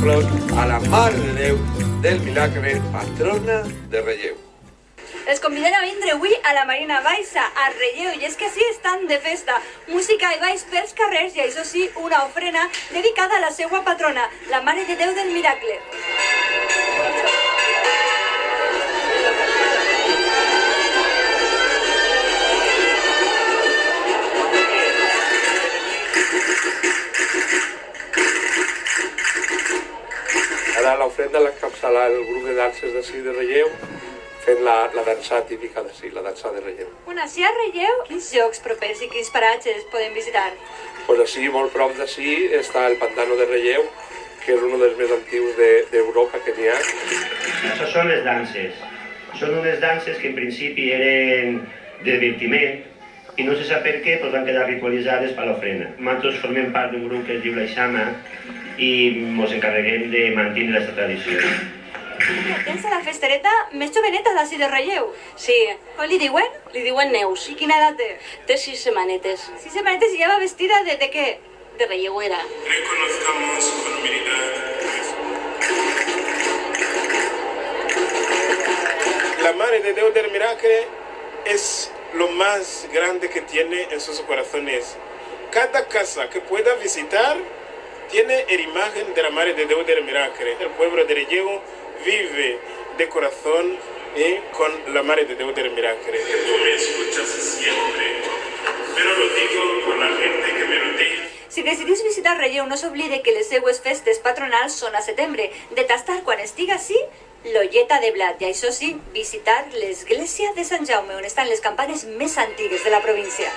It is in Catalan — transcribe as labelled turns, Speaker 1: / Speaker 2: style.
Speaker 1: flors a la Mare de Déu del Milagre, patrona de Relleu.
Speaker 2: Els convidem a vindre avui a la Marina Baixa, a Relleu, i és que sí, estan de festa. Música i balls pels carrers i, això sí, una ofrena dedicada a la seva patrona, la Mare de Déu del Miracle.
Speaker 1: Ara l'ofrenda l'encapçala el grup de danses d'ací de Relleu, fent la dansa típica d'ací, la dansa de Relleu.
Speaker 2: Bueno, així a Relleu, quins llocs propers i quins paratges podem visitar?
Speaker 1: Pues així, molt prop d'ací, està el Pantano de Relleu, que és un dels més antics d'Europa que n'hi ha.
Speaker 3: Això són les danses. Són unes danses que en principi eren de divertiment i no se sap per què doncs van quedar ritualitzades per l'ofrena. Nosaltres formem part d'un grup que es diu la Ixama i ens encarreguem de mantenir aquesta tradició.
Speaker 2: Tens a la festereta més joveneta d'ací de Relleu.
Speaker 4: Sí,
Speaker 2: Com li diuen?
Speaker 4: li diuen Neus.
Speaker 2: I quina edat té?
Speaker 4: Té 6 setmanetes.
Speaker 2: 6 setmanetes i ja va vestida de què?
Speaker 4: De relleuera.
Speaker 5: Reconozcamos con humildad. La Madre de Dios del Milagre es lo más grande que tiene en sus corazones. Cada casa que pueda visitar tiene la imagen de la Madre de Dios del Milagre. El pueblo de Relleu vive de corazón con la Madre de Dios del Milagre. Tú me escuchas siempre, pero lo digo con la gente que me rodea.
Speaker 2: Si decidís visitar Relleu, no s'oblide que les seues festes patronals són a setembre. De tastar quan estiga així, l'olleta de blat. I això sí, visitar l'església de Sant Jaume, on estan les campanes més antigues de la província.